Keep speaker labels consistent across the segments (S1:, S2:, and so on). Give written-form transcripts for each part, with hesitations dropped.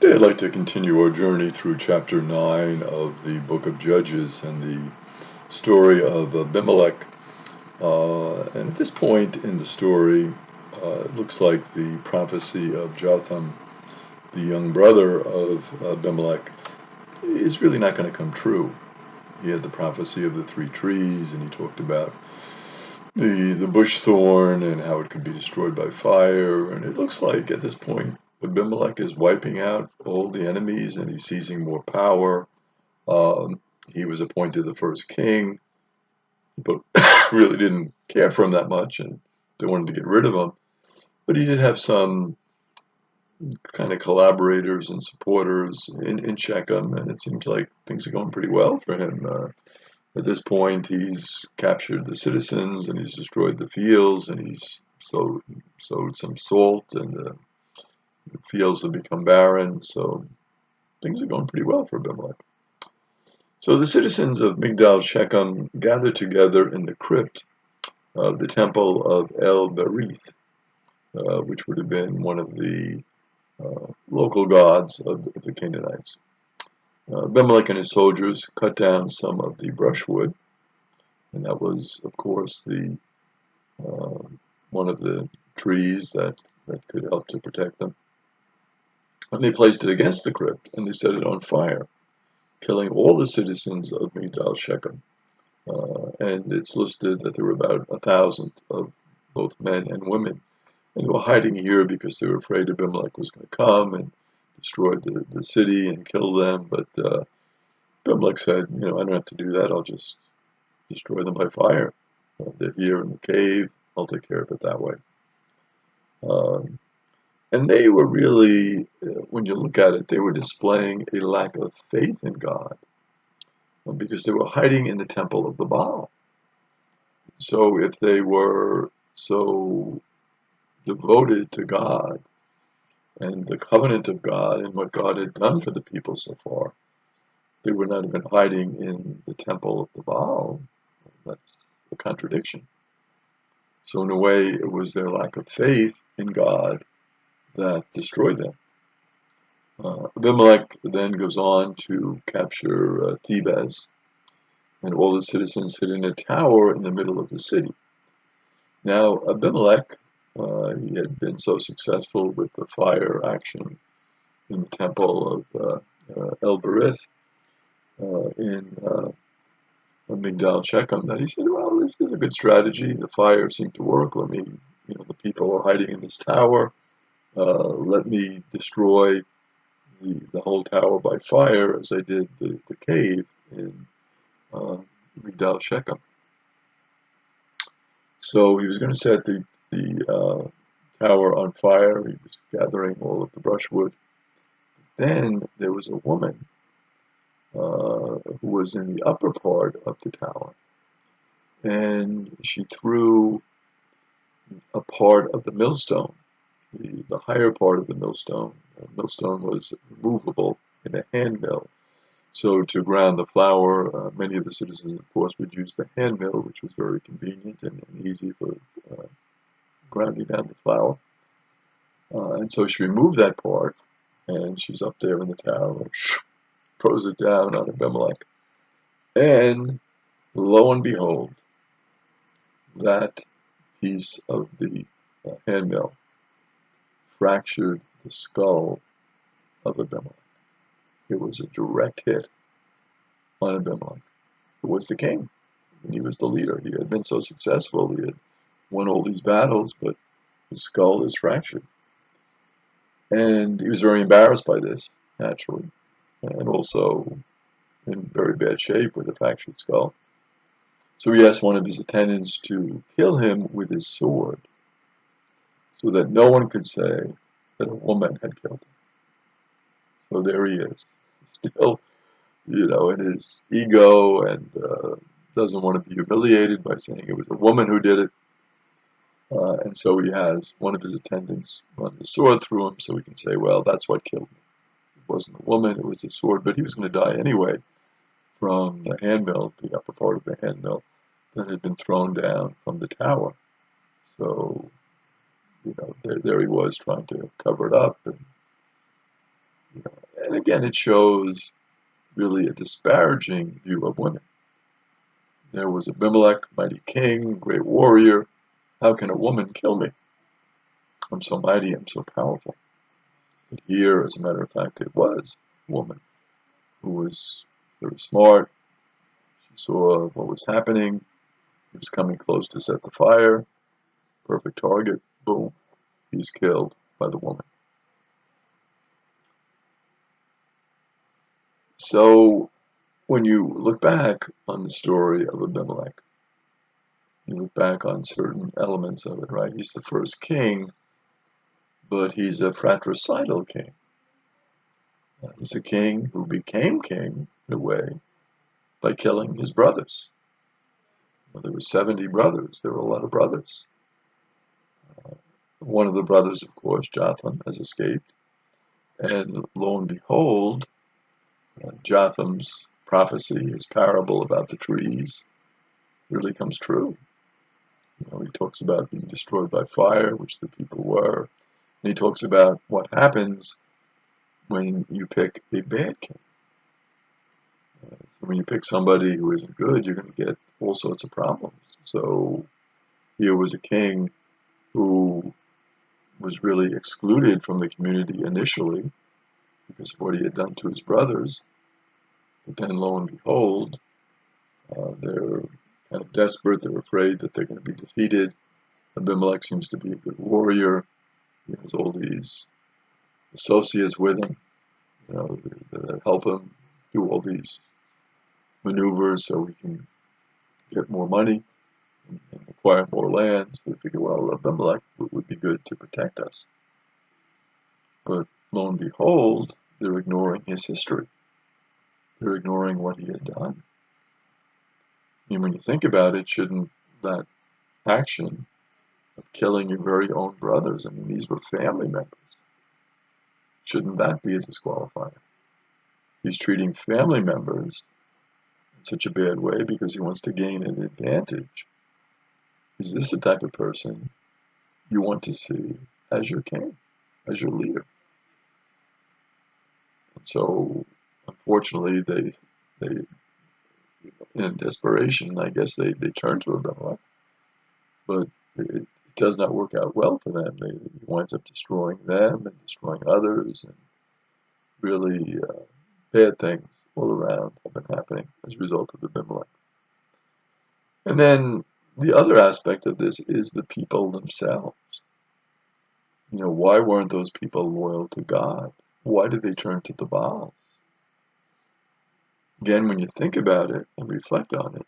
S1: Today I'd like to continue our journey through chapter 9 of the book of Judges and the story of Abimelech. And at this point in the story, it looks like the prophecy of Jotham, the young brother of Abimelech, is really not going to come true. He had the prophecy of the three trees, and he talked about the bush thorn and how it could be destroyed by fire. And it looks like at this point Abimelech is wiping out all the enemies and he's seizing more power. He was appointed the first king. People really didn't care for him that much and they wanted to get rid of him. But he did have some kind of collaborators and supporters in Shechem, and it seems like things are going pretty well for him. At this point, he's captured the citizens and he's destroyed the fields and he's sowed some salt, and the fields have become barren. So things are going pretty well for Abimelech. So the citizens of Migdal Shechem gathered together in the crypt of the temple of El Berith, which would have been one of the local gods of the Canaanites. Abimelech and his soldiers cut down some of the brushwood, and that was, of course, the one of the trees that could help to protect them. And they placed it against the crypt, and they set it on fire, killing all the citizens of Migdal Shechem. And it's listed that there were about 1,000 of both men and women. And they were hiding here because they were afraid Abimelech was going to come and destroy the city and kill them. But Abimelech said, I don't have to do that. I'll just destroy them by fire. They're here in the cave. I'll take care of it that way. And they were really, when you look at it, they were displaying a lack of faith in God because they were hiding in the temple of the Baal. So if they were so devoted to God and the covenant of God and what God had done for the people so far, they would not have been hiding in the temple of the Baal. That's a contradiction. So in a way, it was their lack of faith in God that destroyed them. Abimelech then goes on to capture Thebes, and all the citizens sit in a tower in the middle of the city. Now, Abimelech, he had been so successful with the fire action in the temple of El Berith in Migdal Shechem, that he said, well, this is a good strategy. The fire seemed to work. Let me, the people are hiding in this tower. Let me destroy the whole tower by fire, as I did the cave in Migdal Shechem. So he was going to set the tower on fire. He was gathering all of the brushwood. Then there was a woman who was in the upper part of the tower, and she threw a part of the millstone, the higher part of the millstone. The millstone was removable in a hand mill. So to ground the flour, many of the citizens, of course, would use the hand mill, which was very convenient and easy for grounding down the flour. And so she removed that part, and she's up there in the tower, and throws it down on Abimelech. And lo and behold, that piece of the hand mill fractured the skull of Abimelech. It was a direct hit on Abimelech, who was the king, and he was the leader. He had been so successful, he had won all these battles, but his skull is fractured. And he was very embarrassed by this, naturally, and also in very bad shape with a fractured skull. So he asked one of his attendants to kill him with his sword, so that no one could say that a woman had killed him. So there he is, still, in his ego, and doesn't want to be humiliated by saying it was a woman who did it. And so he has one of his attendants run the sword through him so he can say, well, that's what killed me. It wasn't a woman, it was a sword, but he was going to die anyway from the hand mill, the upper part of the hand mill that had been thrown down from the tower. So, there he was trying to cover it up, and And again, it shows really a disparaging view of women. There was Abimelech, mighty king, great warrior. How can a woman kill me? I'm so mighty, I'm so powerful. But here, as a matter of fact, it was a woman who was very smart. She saw what was happening. He was coming close to set the fire. Perfect target. Boom. He's killed by the woman. So when you look back on the story of Abimelech, you look back on certain elements of it, right? He's the first king, but he's a fratricidal king. He's a king who became king, in a way, by killing his brothers. Well, there were 70 brothers. There were a lot of brothers. One of the brothers, of course, Jotham, has escaped. And lo and behold, Jotham's prophecy, his parable about the trees, really comes true. He talks about being destroyed by fire, which the people were. And he talks about what happens when you pick a bad king. When you pick somebody who isn't good, you're going to get all sorts of problems. So here was a king who was really excluded from the community initially because of what he had done to his brothers. But then lo and behold, they're kind of desperate. They're afraid that they're going to be defeated. Abimelech seems to be a good warrior. He has all these associates with him, that help him do all these maneuvers so he can get more money and acquire more land. So they figure, well, Abimelech would be good to protect us. But lo and behold, they're ignoring his history. They're ignoring what he had done. And when you think about it, shouldn't that action of killing your very own brothers, I mean, these were family members, shouldn't that be a disqualifier? He's treating family members in such a bad way because he wants to gain an advantage. Is this the type of person you want to see as your king, as your leader? And so, unfortunately, they in desperation, I guess they turn to Abimelech, but it does not work out well for them. He winds up destroying them and destroying others, and really bad things all around have been happening as a result of Abimelech. And then the other aspect of this is the people themselves. Why weren't those people loyal to God? Why did they turn to the Baals? Again, when you think about it and reflect on it,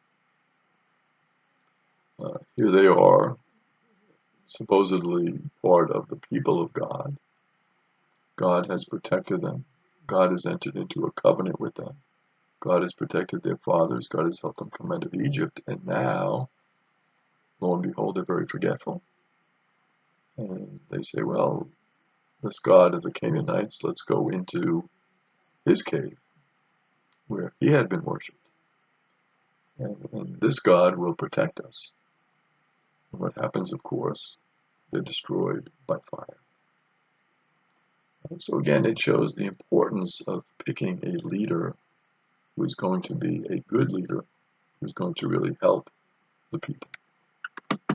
S1: here they are, supposedly part of the people of God. God has protected them. God has entered into a covenant with them. God has protected their fathers. God has helped them come out of Egypt. And now, lo and behold, they're very forgetful. And they say, well, this God of the Canaanites, let's go into his cave where he had been worshipped. And this God will protect us. And what happens, of course, they're destroyed by fire. And so again, it shows the importance of picking a leader who is going to be a good leader, who's going to really help the people.